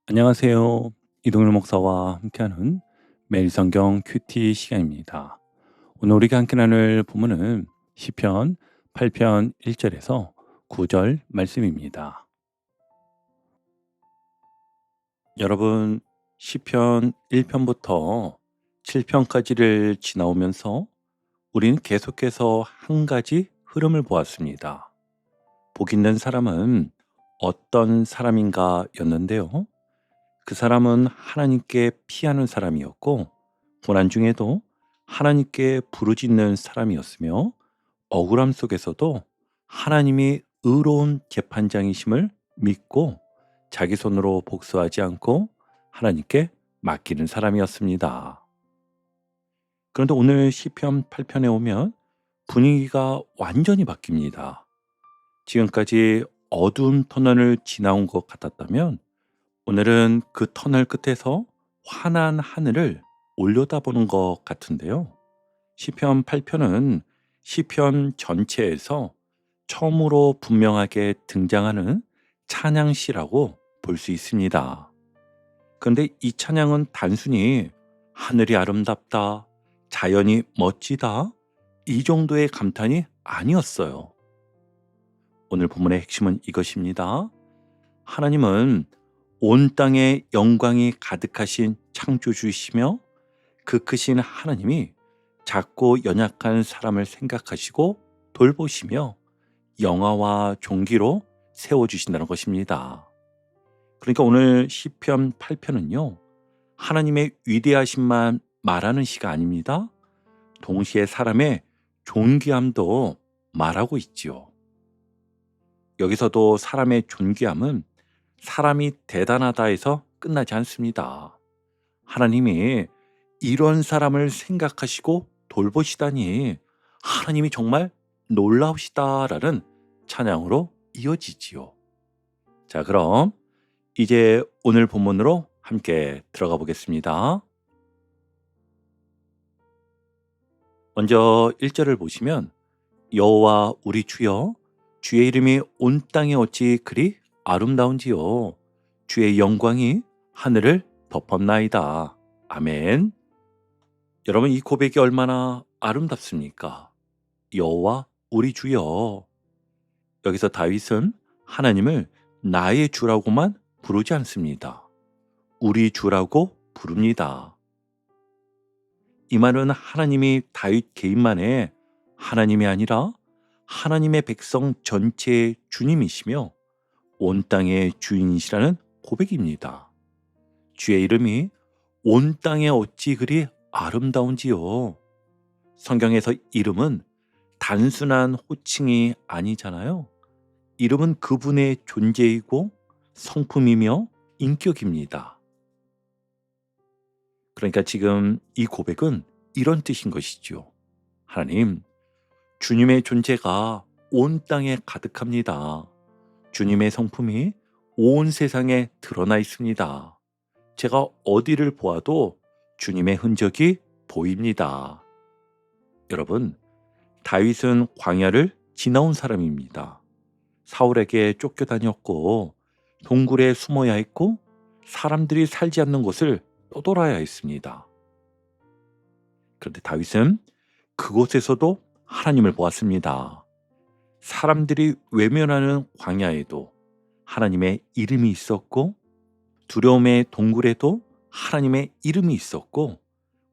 안녕하세요. 이동일 목사와 함께하는 매일 성경 큐티 시간입니다. 오늘 우리가 함께 나눌 본문은 시편 8편 1절에서 9절 말씀입니다. 여러분, 시편 1편부터 7편까지를 지나오면서 우리는 계속해서 한 가지 흐름을 보았습니다. 복 있는 사람은 어떤 사람인가 였는데요. 그 사람은 하나님께 피하는 사람이었고, 고난 중에도 하나님께 부르짖는 사람이었으며, 억울함 속에서도 하나님이 의로운 재판장이심을 믿고 자기 손으로 복수하지 않고 하나님께 맡기는 사람이었습니다. 그런데 오늘 시편 8편에 오면 분위기가 완전히 바뀝니다. 지금까지 어두운 터널을 지나온 것 같았다면 오늘은 그 터널 끝에서 환한 하늘을 올려다보는 것 같은데요. 시편 8편은 시편 전체에서 처음으로 분명하게 등장하는 찬양시라고 볼 수 있습니다. 그런데 이 찬양은 단순히 하늘이 아름답다, 자연이 멋지다, 이 정도의 감탄이 아니었어요. 오늘 본문의 핵심은 이것입니다. 하나님은 온 땅에 영광이 가득하신 창조주이시며 그 크신 하나님이 작고 연약한 사람을 생각하시고 돌보시며 영화와 존귀로 세워주신다는 것입니다. 그러니까 오늘 시편 8편은요, 하나님의 위대하심만 말하는 시가 아닙니다. 동시에 사람의 존귀함도 말하고 있지요. 여기서도 사람의 존귀함은 사람이 대단하다 해서 끝나지 않습니다. 하나님이 이런 사람을 생각하시고 돌보시다니 하나님이 정말 놀라우시다라는 찬양으로 이어지지요. 자, 그럼 이제 오늘 본문으로 함께 들어가 보겠습니다. 먼저 1절을 보시면 여호와 우리 주여 주의 이름이 온 땅에 어찌 그리 아름다운지요. 주의 영광이 하늘을 덮었나이다. 아멘. 여러분, 이 고백이 얼마나 아름답습니까? 여호와 우리 주여. 여기서 다윗은 하나님을 나의 주라고만 부르지 않습니다. 우리 주라고 부릅니다. 이 말은 하나님이 다윗 개인만의 하나님이 아니라 하나님의 백성 전체의 주님이시며 온 땅의 주인이시라는 고백입니다. 주의 이름이 온 땅에 어찌 그리 아름다운지요. 성경에서 이름은 단순한 호칭이 아니잖아요. 이름은 그분의 존재이고 성품이며 인격입니다. 그러니까 지금 이 고백은 이런 뜻인 것이죠. 하나님, 주님의 존재가 온 땅에 가득합니다. 주님의 성품이 온 세상에 드러나 있습니다. 제가 어디를 보아도 주님의 흔적이 보입니다. 여러분, 다윗은 광야를 지나온 사람입니다. 사울에게 쫓겨다녔고 동굴에 숨어야 했고 사람들이 살지 않는 곳을 떠돌아야 했습니다. 그런데 다윗은 그곳에서도 하나님을 보았습니다. 사람들이 외면하는 광야에도 하나님의 이름이 있었고 두려움의 동굴에도 하나님의 이름이 있었고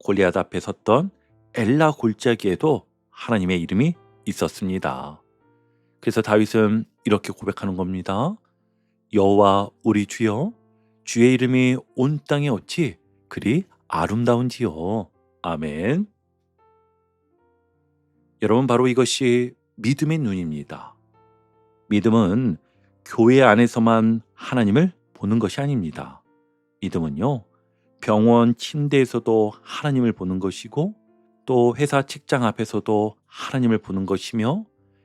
골리앗 앞에 섰던 엘라 골짜기에도 하나님의 이름이 있었습니다. 그래서 다윗은 이렇게 고백하는 겁니다. 여호와 우리 주여 주의 이름이 온 땅에 어찌 그리 아름다운지요. 아멘. 여러분, 바로 이것이 믿음의 눈입니다. 믿음은 교회 안에서만 하나님을 보는 것이 아닙니다. 믿음은요, 병원 침대에서도 하나님을 보는 것이고 또 회사 직장 앞에서도 하나님을 보는 것이며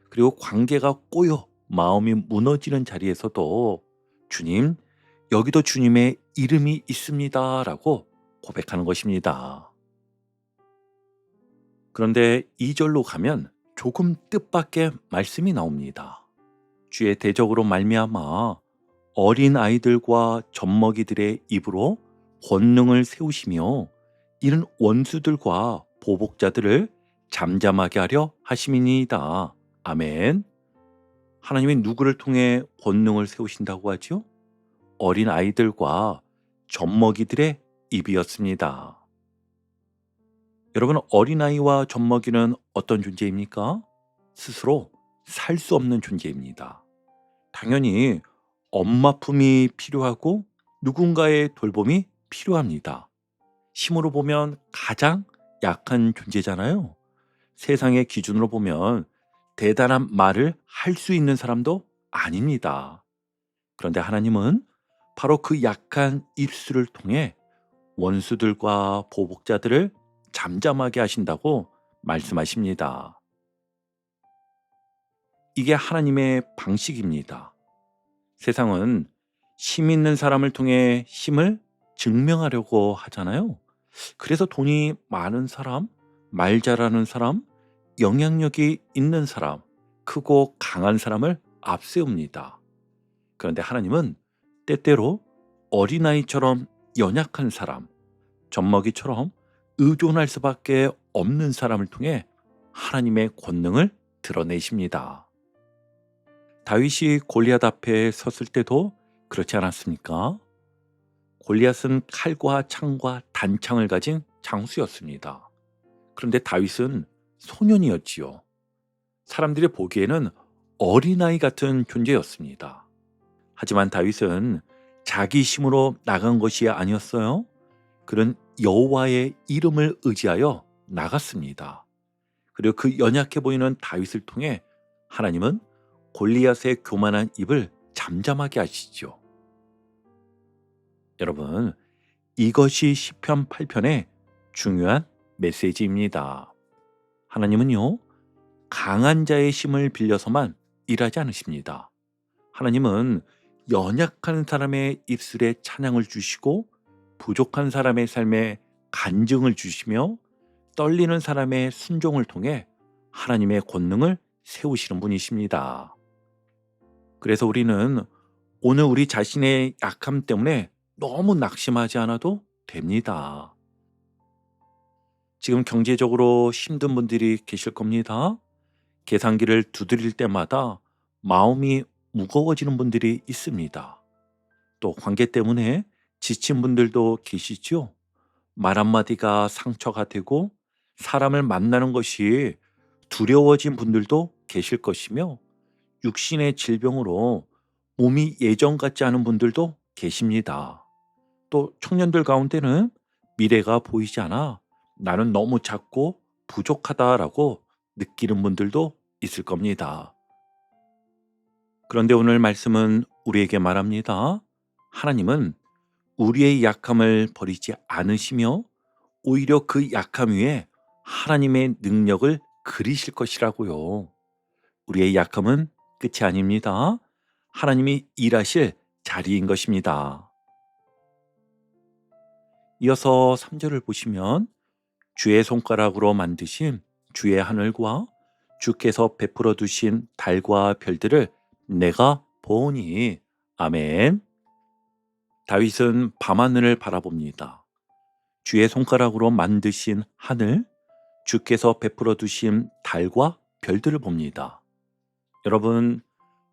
그리고 관계가 꼬여 마음이 무너지는 자리에서도 주님, 여기도 주님의 이름이 있습니다 라고 고백하는 것입니다. 그런데 2절로 가면 조금 뜻밖의 말씀이 나옵니다. 주의 대적으로 말미암아 어린 아이들과 젖먹이들의 입으로 권능을 세우시며 이른 원수들과 보복자들을 잠잠하게 하려 하심이니이다. 아멘. 하나님이 누구를 통해 권능을 세우신다고 하죠? 어린 아이들과 젖먹이들의 입이었습니다. 여러분, 어린아이와 젖먹이는 어떤 존재입니까? 스스로 살 수 없는 존재입니다. 당연히 엄마 품이 필요하고 누군가의 돌봄이 필요합니다. 힘으로 보면 가장 약한 존재잖아요. 세상의 기준으로 보면 대단한 말을 할 수 있는 사람도 아닙니다. 그런데 하나님은 바로 그 약한 입술을 통해 원수들과 보복자들을 잠잠하게 하신다고 말씀하십니다. 이게 하나님의 방식입니다. 세상은 힘 있는 사람을 통해 힘을 증명하려고 하잖아요. 그래서 돈이 많은 사람, 말 잘하는 사람, 영향력이 있는 사람, 크고 강한 사람을 앞세웁니다. 그런데 하나님은 때때로 어린아이처럼 연약한 사람, 젖먹이처럼 의존할 수밖에 없는 사람을 통해 하나님의 권능을 드러내십니다. 다윗이 골리앗 앞에 섰을 때도 그렇지 않았습니까? 골리앗은 칼과 창과 단창을 가진 장수였습니다. 그런데 다윗은 소년이었지요. 사람들이 보기에는 어린아이 같은 존재였습니다. 하지만 다윗은 자기 힘으로 나간 것이 아니었어요. 그는 여호와의 이름을 의지하여 나갔습니다. 그리고 그 연약해 보이는 다윗을 통해 하나님은 골리앗의 교만한 입을 잠잠하게 하시죠. 여러분, 이것이 시편 8편의 중요한 메시지입니다. 하나님은요, 강한 자의 힘을 빌려서만 일하지 않으십니다. 하나님은 연약한 사람의 입술에 찬양을 주시고 부족한 사람의 삶에 간증을 주시며 떨리는 사람의 순종을 통해 하나님의 권능을 세우시는 분이십니다. 그래서 우리는 오늘 우리 자신의 약함 때문에 너무 낙심하지 않아도 됩니다. 지금 경제적으로 힘든 분들이 계실 겁니다. 계산기를 두드릴 때마다 마음이 무거워지는 분들이 있습니다. 또 관계 때문에 지친 분들도 계시죠. 말 한마디가 상처가 되고 사람을 만나는 것이 두려워진 분들도 계실 것이며 육신의 질병으로 몸이 예전 같지 않은 분들도 계십니다. 또 청년들 가운데는 미래가 보이지 않아 나는 너무 작고 부족하다라고 느끼는 분들도 있을 겁니다. 그런데 오늘 말씀은 우리에게 말합니다. 하나님은 우리의 약함을 버리지 않으시며 오히려 그 약함 위에 하나님의 능력을 그리실 것이라고요. 우리의 약함은 끝이 아닙니다. 하나님이 일하실 자리인 것입니다. 이어서 3절을 보시면 주의 손가락으로 만드신 주의 하늘과 주께서 베풀어 두신 달과 별들을 내가 보오니. 아멘. 다윗은 밤하늘을 바라봅니다. 주의 손가락으로 만드신 하늘, 주께서 베풀어 두신 달과 별들을 봅니다. 여러분,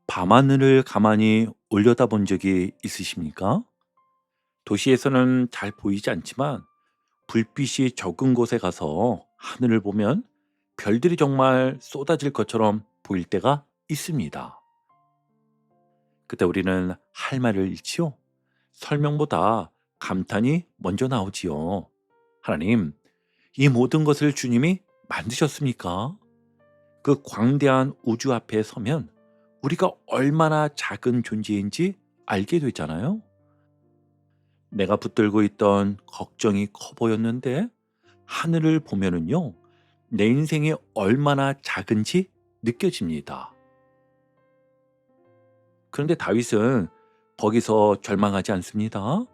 밤하늘을 가만히 올려다본 적이 있으십니까? 도시에서는 잘 보이지 않지만 불빛이 적은 곳에 가서 하늘을 보면 별들이 정말 쏟아질 것처럼 보일 때가 있습니다. 그때 우리는 할 말을 잃지요. 설명보다 감탄이 먼저 나오지요. 하나님, 이 모든 것을 주님이 만드셨습니까? 그 광대한 우주 앞에 서면 우리가 얼마나 작은 존재인지 알게 되잖아요. 내가 붙들고 있던 걱정이 커 보였는데 하늘을 보면은요, 내 인생이 얼마나 작은지 느껴집니다. 그런데 다윗은 거기서 절망하지 않습니다.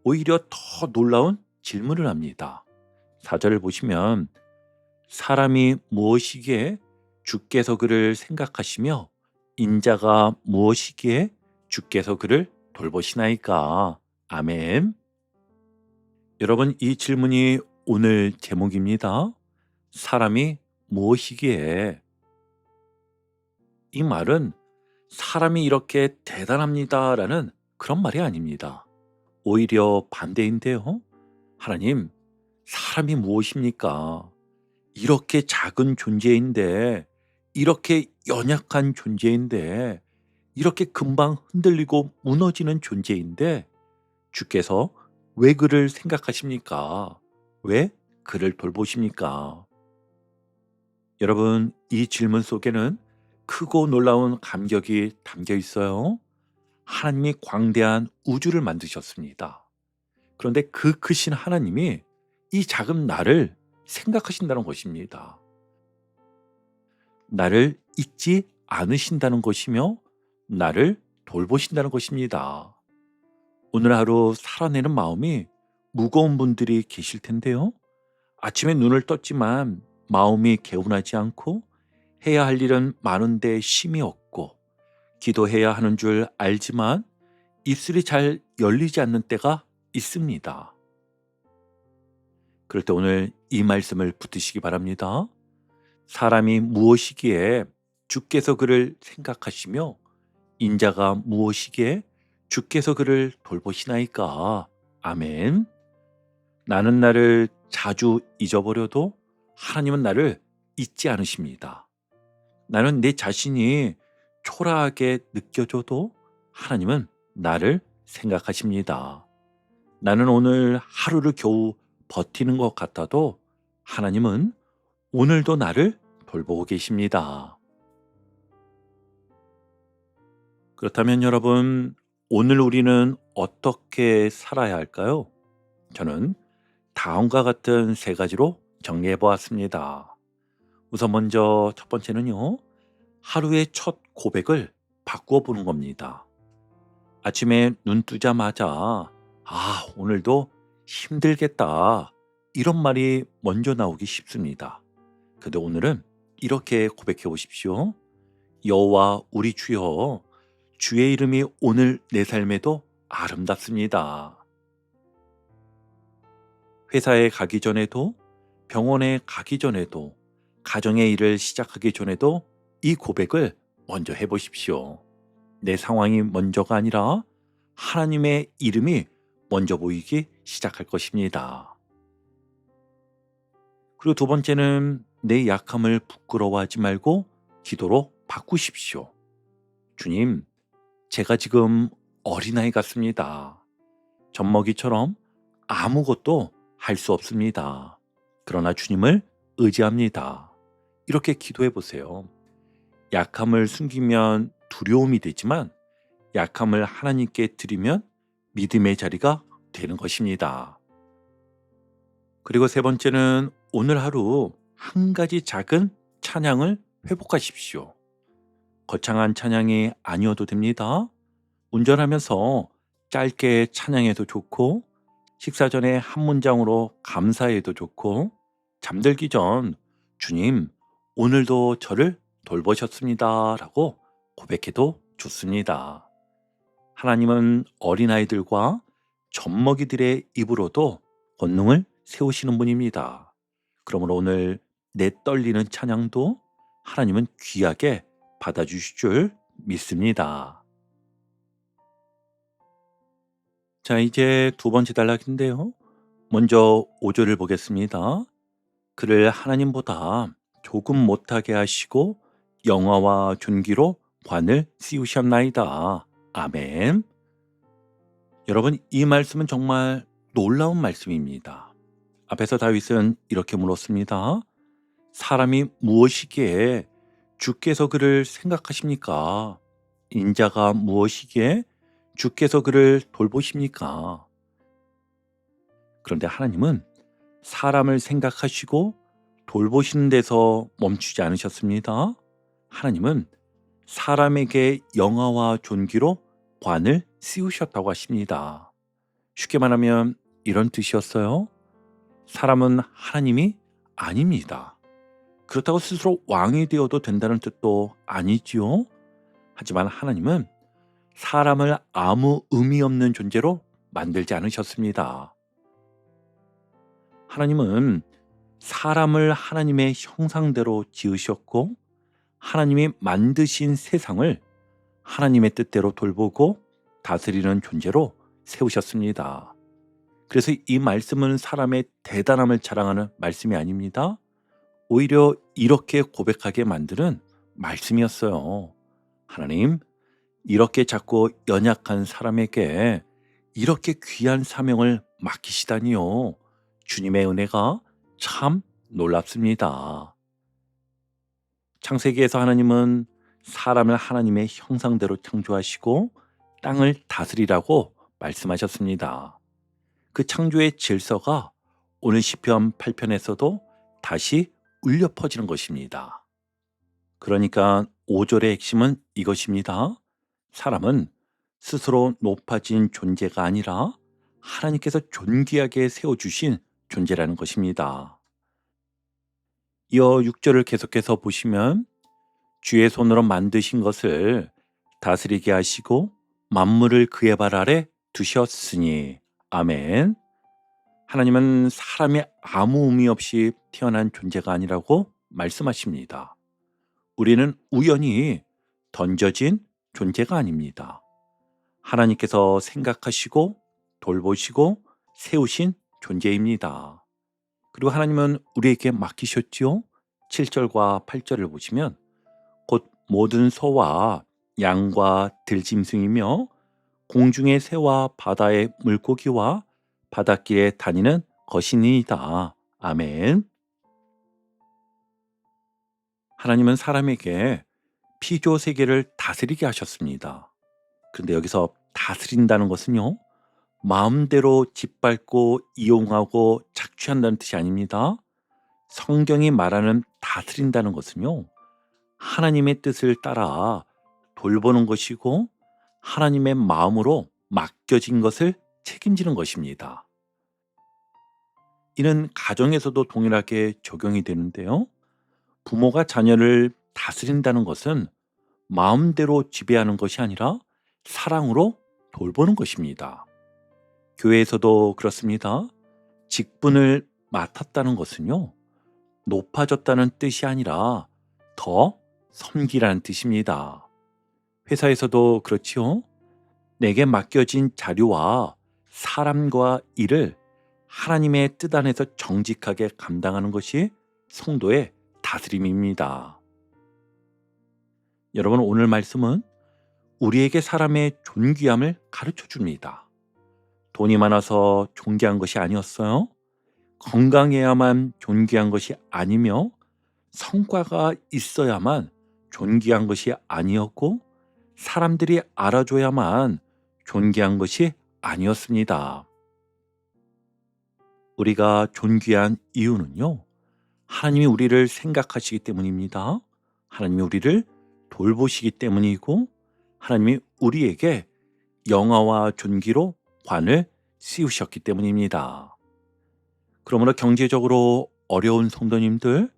오히려 더 놀라운 질문을 합니다. 4절을 보시면 사람이 무엇이기에 주께서 그를 생각하시며 인자가 무엇이기에 주께서 그를 돌보시나이까? 아멘. 여러분, 이 질문이 오늘 제목입니다. 사람이 무엇이기에? 이 말은 사람이 이렇게 대단합니다라는 그런 말이 아닙니다. 오히려 반대인데요. 하나님, 사람이 무엇입니까? 이렇게 작은 존재인데, 이렇게 연약한 존재인데, 이렇게 금방 흔들리고 무너지는 존재인데, 주께서 왜 그를 생각하십니까? 왜 그를 돌보십니까? 여러분, 이 질문 속에는 크고 놀라운 감격이 담겨 있어요. 하나님이 광대한 우주를 만드셨습니다. 그런데 그 크신 하나님이 이 작은 나를 생각하신다는 것입니다. 나를 잊지 않으신다는 것이며 나를 돌보신다는 것입니다. 오늘 하루 살아내는 마음이 무거운 분들이 계실 텐데요. 아침에 눈을 떴지만 마음이 개운하지 않고 해야 할 일은 많은데 힘이 없고 기도해야 하는 줄 알지만 입술이 잘 열리지 않는 때가 있습니다. 그럴 때 오늘 이 말씀을 붙드시기 바랍니다. 사람이 무엇이기에 주께서 그를 생각하시며 인자가 무엇이기에 주께서 그를 돌보시나이까? 아멘. 나는 나를 자주 잊어버려도 하나님은 나를 잊지 않으십니다. 나는 내 자신이 초라하게 느껴져도 하나님은 나를 생각하십니다. 나는 오늘 하루를 겨우 버티는 것 같아도 하나님은 오늘도 나를 돌보고 계십니다. 그렇다면 여러분, 오늘 우리는 어떻게 살아야 할까요? 저는 다음과 같은 세 가지로 정리해 보았습니다. 우선 먼저 첫 번째는요, 하루의 첫 고백을 바꾸어 보는 겁니다. 아침에 눈 뜨자마자, 오늘도 힘들겠다. 이런 말이 먼저 나오기 쉽습니다. 근데 오늘은 이렇게 고백해 보십시오. 여호와 우리 주여, 주의 이름이 오늘 내 삶에도 아름답습니다. 회사에 가기 전에도, 병원에 가기 전에도, 가정의 일을 시작하기 전에도 이 고백을 먼저 해보십시오. 내 상황이 먼저가 아니라 하나님의 이름이 먼저 보이기 시작할 것입니다. 그리고 두 번째는 내 약함을 부끄러워하지 말고 기도로 바꾸십시오. 주님, 제가 지금 어린아이 같습니다. 젖먹이처럼 아무것도 할 수 없습니다. 그러나 주님을 의지합니다. 이렇게 기도해 보세요. 약함을 숨기면 두려움이 되지만 약함을 하나님께 드리면 믿음의 자리가 되는 것입니다. 그리고 세 번째는 오늘 하루 한 가지 작은 찬양을 회복하십시오. 거창한 찬양이 아니어도 됩니다. 운전하면서 짧게 찬양해도 좋고, 식사 전에 한 문장으로 감사해도 좋고, 잠들기 전 주님, 오늘도 저를 돌보셨습니다. 라고 고백해도 좋습니다. 하나님은 어린아이들과 젖먹이들의 입으로도 권능을 세우시는 분입니다. 그러므로 오늘 내 떨리는 찬양도 하나님은 귀하게 받아주실 줄 믿습니다. 자, 이제 두 번째 단락인데요. 먼저 5절을 보겠습니다. 그를 하나님보다 조금 못하게 하시고 영화와 존귀로 관을 씌우셨나이다. 아멘. 여러분, 이 말씀은 정말 놀라운 말씀입니다. 앞에서 다윗은 이렇게 물었습니다. 사람이 무엇이기에 주께서 그를 생각하십니까? 인자가 무엇이기에 주께서 그를 돌보십니까? 그런데 하나님은 사람을 생각하시고 돌보시는 데서 멈추지 않으셨습니다. 하나님은 사람에게 영화와 존귀로 관을 씌우셨다고 하십니다. 쉽게 말하면 이런 뜻이었어요. 사람은 하나님이 아닙니다. 그렇다고 스스로 왕이 되어도 된다는 뜻도 아니지요. 하지만 하나님은 사람을 아무 의미 없는 존재로 만들지 않으셨습니다. 하나님은 사람을 하나님의 형상대로 지으셨고 하나님이 만드신 세상을 하나님의 뜻대로 돌보고 다스리는 존재로 세우셨습니다. 그래서 이 말씀은 사람의 대단함을 자랑하는 말씀이 아닙니다. 오히려 이렇게 고백하게 만드는 말씀이었어요. 하나님, 이렇게 작고 연약한 사람에게 이렇게 귀한 사명을 맡기시다니요. 주님의 은혜가 참 놀랍습니다. 창세기에서 하나님은 사람을 하나님의 형상대로 창조하시고 땅을 다스리라고 말씀하셨습니다. 그 창조의 질서가 오늘 시편 8편에서도 다시 울려 퍼지는 것입니다. 그러니까 5절의 핵심은 이것입니다. 사람은 스스로 높아진 존재가 아니라 하나님께서 존귀하게 세워주신 존재라는 것입니다. 이어 6절을 계속해서 보시면 주의 손으로 만드신 것을 다스리게 하시고 만물을 그의 발 아래 두셨으니. 아멘. 하나님은 사람이 아무 의미 없이 태어난 존재가 아니라고 말씀하십니다. 우리는 우연히 던져진 존재가 아닙니다. 하나님께서 생각하시고 돌보시고 세우신 존재입니다. 그리고 하나님은 우리에게 맡기셨지요. 7절과 8절을 보시면 곧 모든 소와 양과 들짐승이며 공중의 새와 바다의 물고기와 바닷길에 다니는 것이니이다. 아멘. 하나님은 사람에게 피조 세계를 다스리게 하셨습니다. 그런데 여기서 다스린다는 것은요, 마음대로 짓밟고 이용하고 착취한다는 뜻이 아닙니다. 성경이 말하는 다스린다는 것은요, 하나님의 뜻을 따라 돌보는 것이고 하나님의 마음으로 맡겨진 것을 책임지는 것입니다. 이는 가정에서도 동일하게 적용이 되는데요. 부모가 자녀를 다스린다는 것은 마음대로 지배하는 것이 아니라 사랑으로 돌보는 것입니다. 교회에서도 그렇습니다. 직분을 맡았다는 것은요, 높아졌다는 뜻이 아니라 더 섬기라는 뜻입니다. 회사에서도 그렇지요. 내게 맡겨진 자료와 사람과 일을 하나님의 뜻 안에서 정직하게 감당하는 것이 성도의 다스림입니다. 여러분, 오늘 말씀은 우리에게 사람의 존귀함을 가르쳐 줍니다. 돈이 많아서 존귀한 것이 아니었어요. 건강해야만 존귀한 것이 아니며 성과가 있어야만 존귀한 것이 아니었고 사람들이 알아줘야만 존귀한 것이 아니었습니다. 우리가 존귀한 이유는요, 하나님이 우리를 생각하시기 때문입니다. 하나님이 우리를 돌보시기 때문이고 하나님이 우리에게 영화와 존귀로 관을 씌우셨기 때문입니다. 그러므로 경제적으로 어려운 성도님들,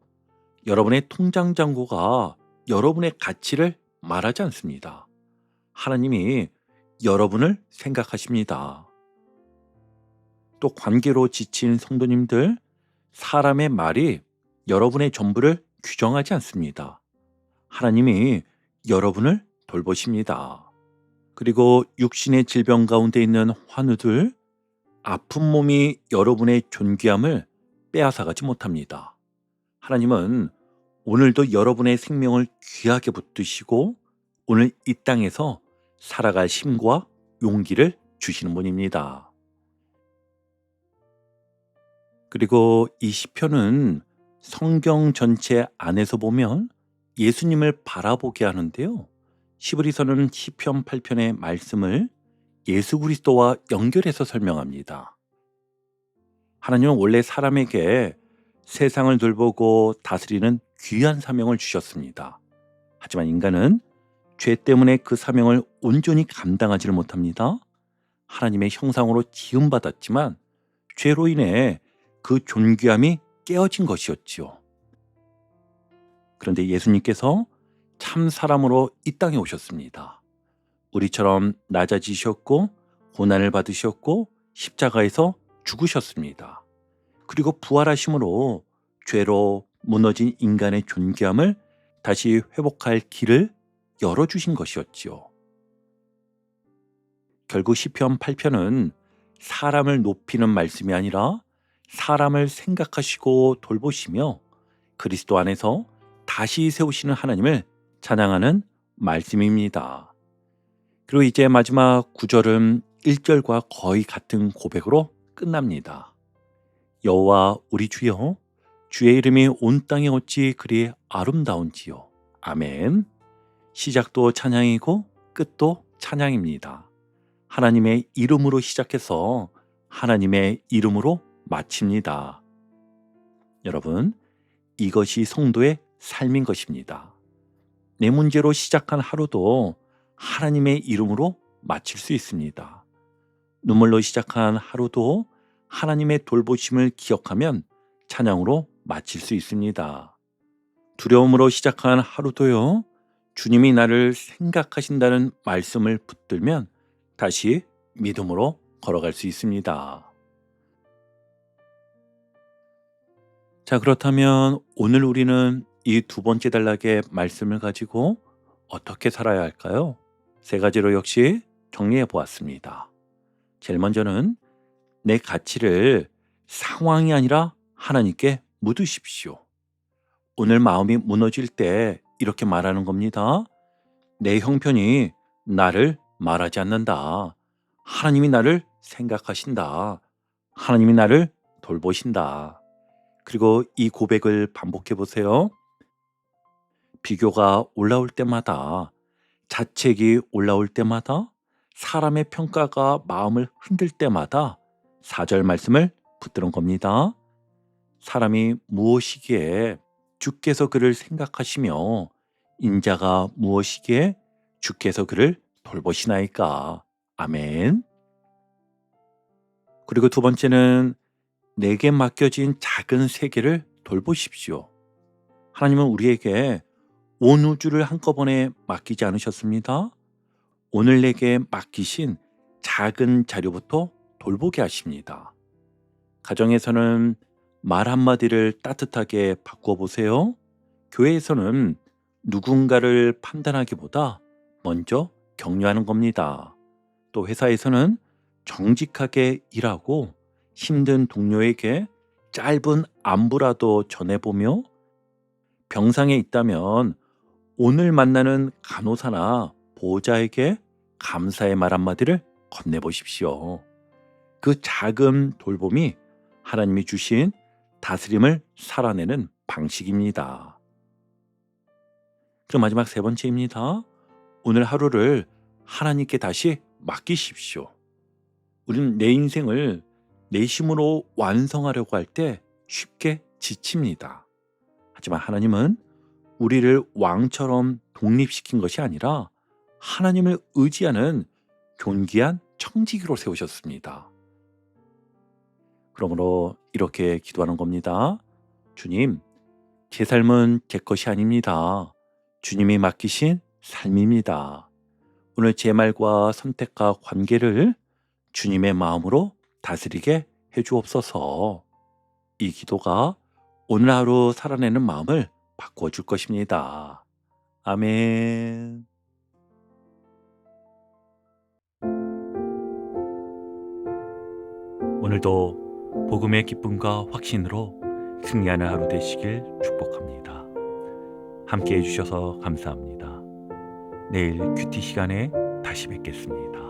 여러분의 통장 잔고가 여러분의 가치를 말하지 않습니다. 하나님이 여러분을 생각하십니다. 또 관계로 지친 성도님들, 사람의 말이 여러분의 전부를 규정하지 않습니다. 하나님이 여러분을 돌보십니다. 그리고 육신의 질병 가운데 있는 환우들, 아픈 몸이 여러분의 존귀함을 빼앗아가지 못합니다. 하나님은 오늘도 여러분의 생명을 귀하게 붙드시고 오늘 이 땅에서 살아갈 힘과 용기를 주시는 분입니다. 그리고 이 시편은 성경 전체 안에서 보면 예수님을 바라보게 하는데요. 시브리서는 시편 8편의 말씀을 예수 그리스도와 연결해서 설명합니다. 하나님은 원래 사람에게 세상을 돌보고 다스리는 귀한 사명을 주셨습니다. 하지만 인간은 죄 때문에 그 사명을 온전히 감당하지를 못합니다. 하나님의 형상으로 지음받았지만 죄로 인해 그 존귀함이 깨어진 것이었지요. 그런데 예수님께서 참 사람으로 이 땅에 오셨습니다. 우리처럼 낮아지셨고 고난을 받으셨고 십자가에서 죽으셨습니다. 그리고 부활하심으로 죄로 무너진 인간의 존귀함을 다시 회복할 길을 열어주신 것이었지요. 결국 시편 8편은 사람을 높이는 말씀이 아니라 사람을 생각하시고 돌보시며 그리스도 안에서 다시 세우시는 하나님을 찬양하는 말씀입니다. 그리고 이제 마지막 9절은 1절과 거의 같은 고백으로 끝납니다. 여호와 우리 주여, 주의 이름이 온 땅에 어찌 그리 아름다운지요. 아멘. 시작도 찬양이고 끝도 찬양입니다. 하나님의 이름으로 시작해서 하나님의 이름으로 마칩니다. 여러분, 이것이 성도의 삶인 것입니다. 내 문제로 시작한 하루도 하나님의 이름으로 마칠 수 있습니다. 눈물로 시작한 하루도 하나님의 돌보심을 기억하면 찬양으로 마칠 수 있습니다. 두려움으로 시작한 하루도요, 주님이 나를 생각하신다는 말씀을 붙들면 다시 믿음으로 걸어갈 수 있습니다. 자, 그렇다면 오늘 우리는 이 두 번째 단락의 말씀을 가지고 어떻게 살아야 할까요? 세 가지로 역시 정리해 보았습니다. 제일 먼저는 내 가치를 상황이 아니라 하나님께 묻으십시오. 오늘 마음이 무너질 때 이렇게 말하는 겁니다. 내 형편이 나를 말하지 않는다. 하나님이 나를 생각하신다. 하나님이 나를 돌보신다. 그리고 이 고백을 반복해 보세요. 비교가 올라올 때마다, 자책이 올라올 때마다, 사람의 평가가 마음을 흔들 때마다 4절 말씀을 붙드는 겁니다. 사람이 무엇이기에 주께서 그를 생각하시며 인자가 무엇이기에 주께서 그를 돌보시나이까. 아멘. 그리고 두 번째는 내게 맡겨진 작은 세계를 돌보십시오. 하나님은 우리에게 온 우주를 한꺼번에 맡기지 않으셨습니다. 오늘 내게 맡기신 작은 자료부터 돌보게 하십니다. 가정에서는 말 한마디를 따뜻하게 바꾸어 보세요. 교회에서는 누군가를 판단하기보다 먼저 격려하는 겁니다. 또 회사에서는 정직하게 일하고 힘든 동료에게 짧은 안부라도 전해보며, 병상에 있다면 오늘 만나는 간호사나 보호자에게 감사의 말 한마디를 건네보십시오. 그 작은 돌봄이 하나님이 주신 다스림을 살아내는 방식입니다. 그럼 마지막 세 번째입니다. 오늘 하루를 하나님께 다시 맡기십시오. 우리는 내 인생을 내심으로 완성하려고 할 때 쉽게 지칩니다. 하지만 하나님은 우리를 왕처럼 독립시킨 것이 아니라 하나님을 의지하는 존귀한 청지기로 세우셨습니다. 그러므로 이렇게 기도하는 겁니다. 주님, 제 삶은 제 것이 아닙니다. 주님이 맡기신 삶입니다. 오늘 제 말과 선택과 관계를 주님의 마음으로 다스리게 해주옵소서. 이 기도가 오늘 하루 살아내는 마음을 바꾸어 줄 것입니다. 아멘. 오늘도 복음의 기쁨과 확신으로 승리하는 하루 되시길 축복합니다. 함께 해주셔서 감사합니다. 내일 큐티 시간에 다시 뵙겠습니다.